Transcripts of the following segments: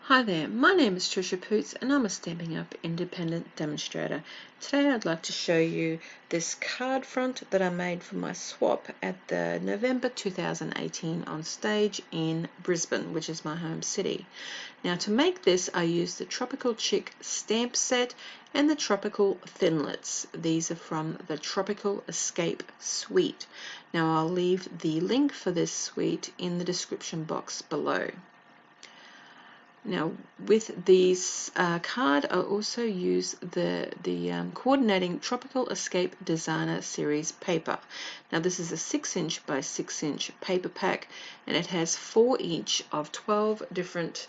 Hi there, my name is Trisha Poots and I'm a Stampin' Up Independent Demonstrator. Today I'd like to show you this card front that I made for my swap at the November 2018 OnStage in Brisbane, which is my home city. Now to make this I used the Tropical Chic Stamp Set and the Tropical Thinlits. These are from the Tropical Escape suite. Now I'll leave the link for this suite in the description box below. Now with these card, I also use the coordinating Tropical Escape Designer Series paper. Now this is a 6" by 6" paper pack, and it has 4 each of 12 different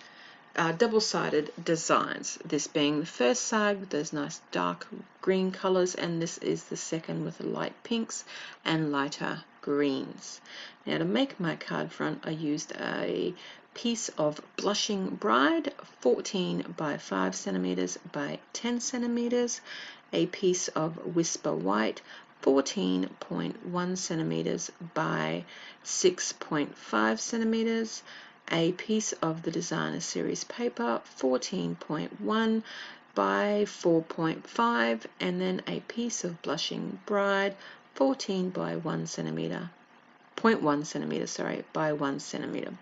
double-sided designs. This being the first side with those nice dark green colors, and this is the second with the light pinks and lighter greens. Now to make my card front, I used a piece of Blushing Bride 14 by 5 centimeters by 10 centimeters, a piece of Whisper White 14.1 centimeters by 6.5 centimeters, a piece of the Designer Series paper 14.1 by 4.5, and then a piece of Blushing Bride 14 by 1 centimeter, 0.1 centimeter, sorry, by 1 centimeter.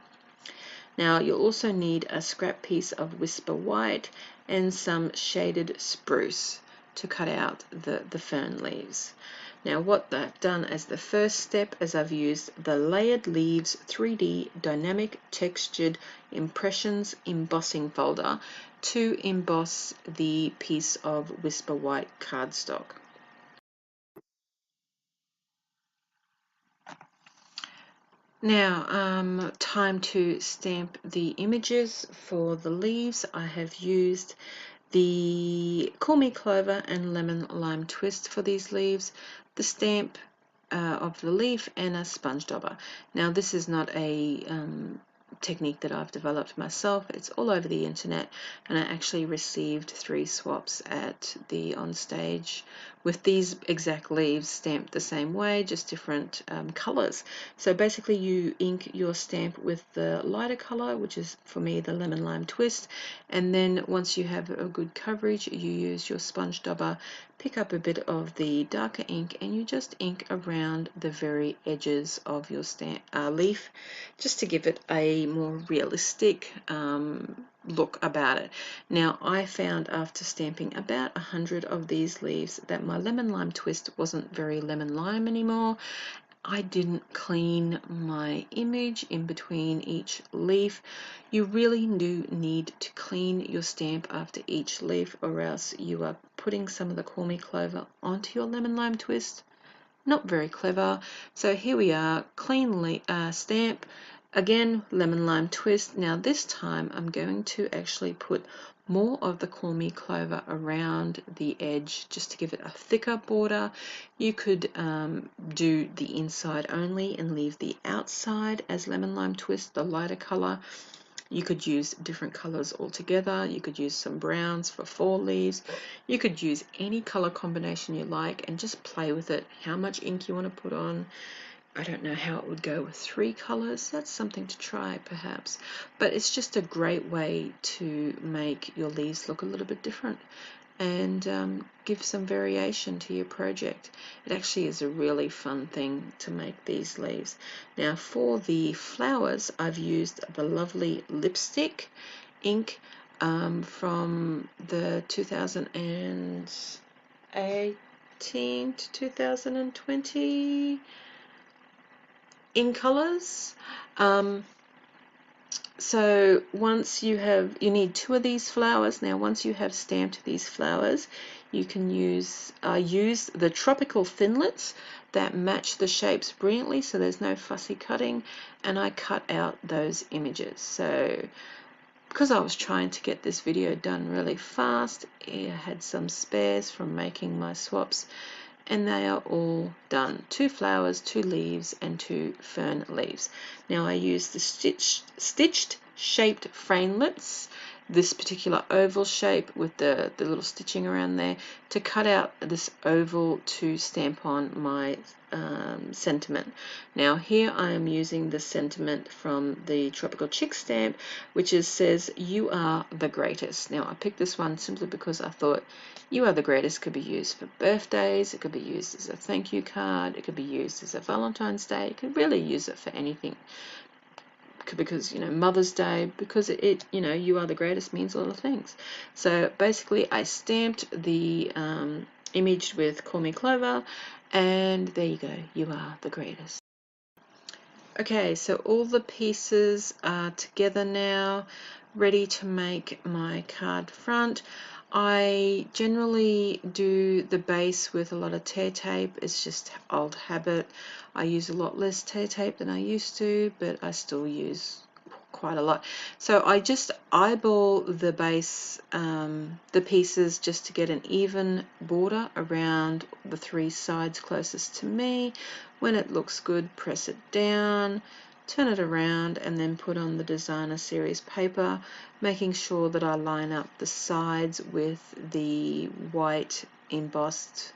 Now you'll also need a scrap piece of Whisper White and some shaded spruce to cut out the fern leaves. Now what I've done as the first step is I've used the Layered Leaves 3D Dynamic Textured Impressions embossing folder to emboss the piece of Whisper White cardstock. Now, time to stamp the images. For the leaves, I have used the Call Me Clover and Lemon Lime Twist for these leaves, the stamp of the leaf, and a sponge dauber. Now, this is not a technique that I've developed myself. It's all over the internet, and I actually received 3 swaps at the OnStage with these exact leaves stamped the same way, just different colors. So basically you ink your stamp with the lighter color, which is for me the Lemon Lime Twist, and then once you have a good coverage you use your sponge dauber, pick up a bit of the darker ink, and you just ink around the very edges of your stamp leaf, just to give it a more realistic look about it. Now I found after stamping about 100 of these leaves that my Lemon Lime Twist wasn't very lemon lime anymore. I didn't clean my image in between each leaf. You really do need to clean your stamp after each leaf, or else you are putting some of the Call Me Clover onto your Lemon Lime Twist. Not very clever. So here we are, clean stamp. Again, Lemon Lime Twist. Now this time I'm going to actually put more of the Call Me Clover around the edge just to give it a thicker border. You could do the inside only and leave the outside as Lemon Lime Twist, the lighter color. You could use different colors altogether. You could use some browns for 4 leaves. You could use any color combination you like and just play with it, how much ink you want to put on. I don't know how it would go with 3 colors. That's something to try perhaps, but it's just a great way to make your leaves look a little bit different and give some variation to your project. It actually is a really fun thing to make these leaves. Now for the flowers, I've used the lovely lipstick ink from the 2018 to 2020 in colors. So once you need 2 of these flowers. Now once you have stamped these flowers, you can use the Tropical Thinlits that match the shapes brilliantly, so there's no fussy cutting, and I cut out those images. So because I was trying to get this video done really fast, I had some spares from making my swaps, and they are all done. 2 flowers, 2 leaves, and 2 fern leaves. Now I use the stitched shaped framelits, this particular oval shape with the little stitching around there, to cut out this oval to stamp on my sentiment. Now here I am using the sentiment from the Tropical Chic stamp, which says, "You are the greatest." Now I picked this one simply because I thought "You are the greatest" could be used for birthdays, it could be used as a thank you card, it could be used as a Valentine's Day, you could really use it for anything. Because, you know, Mother's Day, because you know, "You are the greatest" means a lot of things. So basically I stamped the image with Call Me Clover, and there you go, "You are the greatest." Okay, so all the pieces are together now, ready to make my card front. I generally do the base with a lot of tear tape. It's just old habit. I use a lot less tear tape than I used to, but I still use quite a lot. So I just eyeball the base, the pieces, just to get an even border around the three sides closest to me. When it looks good, press it down, turn it around, and then put on the designer series paper, making sure that I line up the sides with the white embossed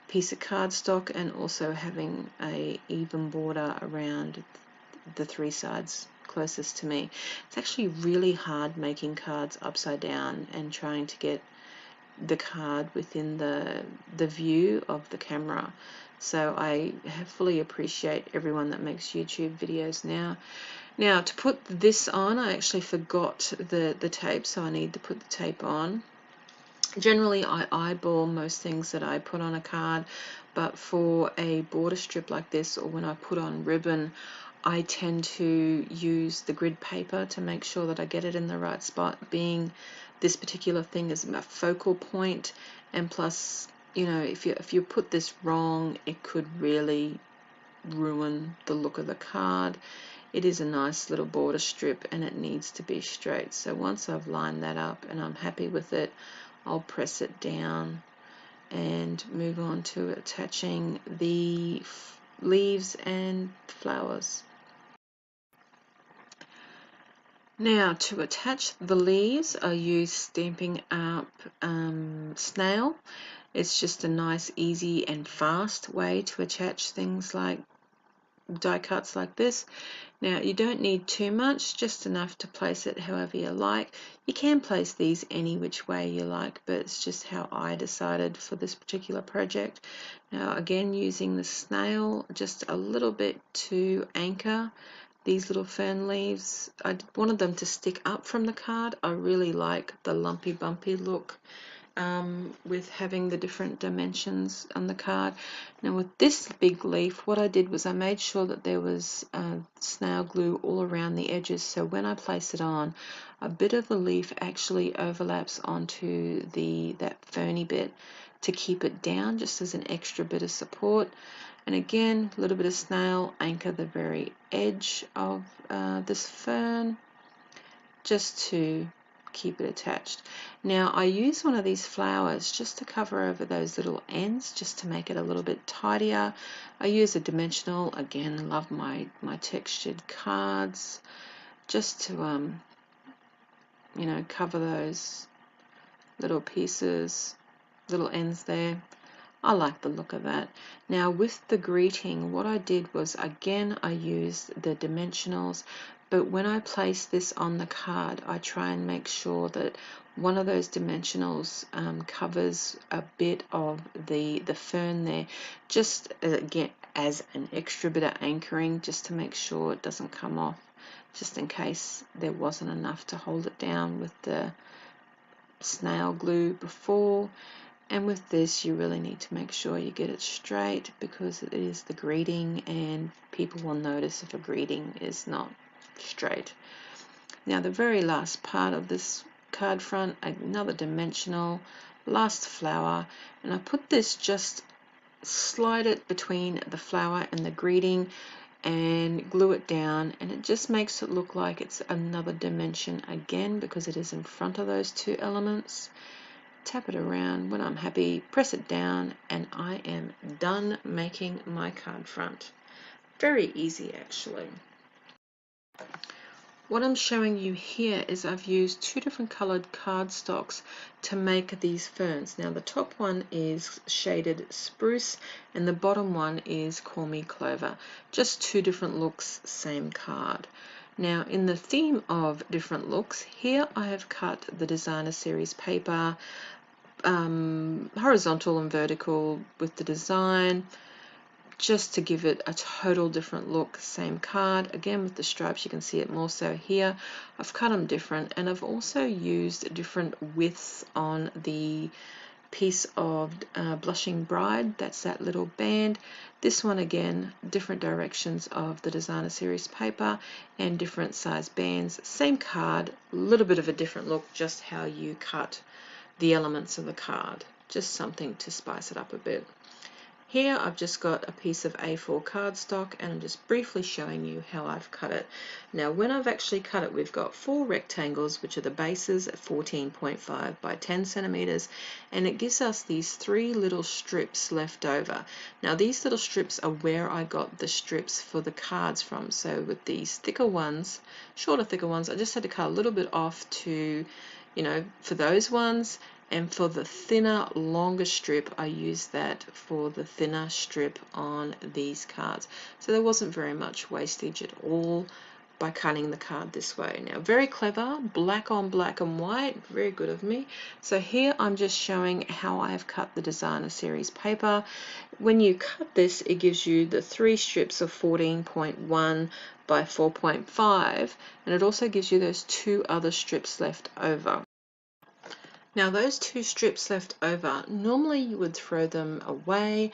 piece of cardstock, and also having a even border around the three sides closest to me. It's actually really hard making cards upside down and trying to get the card within the view of the camera. So I fully appreciate everyone that makes YouTube videos now. Now to put this on, I actually forgot the tape, so I need to put the tape on. Generally I eyeball most things that I put on a card, but for a border strip like this, or when I put on ribbon, I tend to use the grid paper to make sure that I get it in the right spot, being this particular thing is a focal point, and plus, you know, if you put this wrong, it could really ruin the look of the card. It is a nice little border strip and it needs to be straight. So once I've lined that up and I'm happy with it, I'll press it down and move on to attaching the leaves and flowers. Now to attach the leaves, I use Stampin Up Snail. It's just a nice, easy and fast way to attach things like die cuts like this. Now you don't need too much, just enough to place it however you like. You can place these any which way you like, but it's just how I decided for this particular project. Now again, using the snail, just a little bit to anchor these little fern leaves. I wanted them to stick up from the card. I really like the lumpy bumpy look with having the different dimensions on the card. Now with this big leaf, what I did was I made sure that there was snail glue all around the edges, so when I place it on, a bit of the leaf actually overlaps onto that ferny bit to keep it down, just as an extra bit of support. And again, a little bit of snail, anchor the very edge of this fern just to keep it attached. Now I use one of these flowers just to cover over those little ends, just to make it a little bit tidier. I use a dimensional. Again, I love my textured cards, just to you know, cover those little pieces, little ends there. I like the look of that. Now with the greeting, what I did was, again, I used the dimensionals, but when I place this on the card, I try and make sure that one of those dimensionals covers a bit of the fern there, just again as an extra bit of anchoring, just to make sure it doesn't come off, just in case there wasn't enough to hold it down with the snail glue before. And with this, you really need to make sure you get it straight, because it is the greeting and people will notice if a greeting is not straight. Now the very last part of this card front, another dimensional, last flower, and I put this, just slide it between the flower and the greeting and glue it down, and it just makes it look like it's another dimension again, because it is in front of those two elements. Tap it around. When I'm happy, press it down, and I am done making my card front. Very easy, actually. What I'm showing you here is I've used two different colored cardstocks to make these ferns. Now the top one is shaded spruce and the bottom one is Call Me Clover. Just two different looks, same card. Now in the theme of different looks, here I have cut the designer series paper, horizontal and vertical with the design, just to give it a total different look. Same card, again with the stripes, you can see it more so here. I've cut them different, and I've also used different widths on the piece of Blushing Bride, that's that little band. This one again, different directions of the designer series paper and different size bands. Same card, a little bit of a different look, just how you cut the elements of the card. Just something to spice it up a bit. Here I've just got a piece of A4 cardstock and I'm just briefly showing you how I've cut it. Now when I've actually cut it, we've got 4 rectangles, which are the bases at 14.5 by 10 centimeters, and it gives us these 3 little strips left over. Now these little strips are where I got the strips for the cards from. So with these thicker ones, shorter thicker ones, I just had to cut a little bit off to, you know, for those ones. And for the thinner, longer strip, I used that for the thinner strip on these cards. So there wasn't very much wastage at all by cutting the card this way. Now, very clever, black on black and white, very good of me. So here I'm just showing how I've cut the designer series paper. When you cut this, it gives you the 3 strips of 14.1 by 4.5, and it also gives you those 2 other strips left over. Now those 2 strips left over, normally you would throw them away.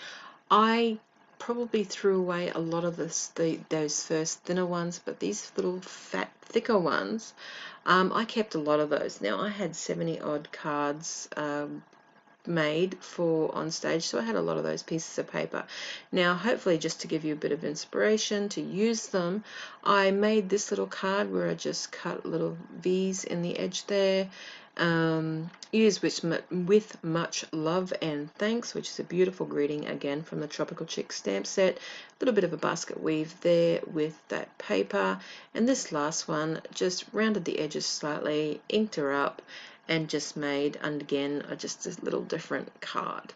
I probably threw away a lot of those first thinner ones, but these little fat, thicker ones, I kept a lot of those. Now I had 70 odd cards made for OnStage, so I had a lot of those pieces of paper. Now hopefully just to give you a bit of inspiration to use them, I made this little card where I just cut little V's in the edge there. Use with much love and thanks, which is a beautiful greeting again from the Tropical Chic Stamp Set. A little bit of a basket weave there with that paper, and this last one just rounded the edges slightly, inked her up, and just made, and again, just a little different card.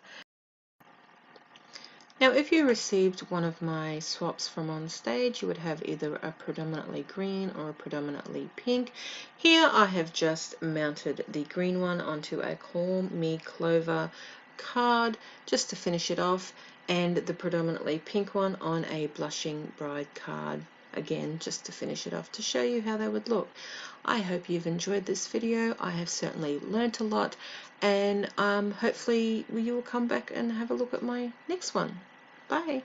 Now if you received one of my swaps from OnStage, you would have either a predominantly green or a predominantly pink. Here I have just mounted the green one onto a Call Me Clover card just to finish it off, and the predominantly pink one on a Blushing Bride card, again just to finish it off, to show you how they would look. I hope you've enjoyed this video. I have certainly learnt a lot, and hopefully you will come back and have a look at my next one. Bye.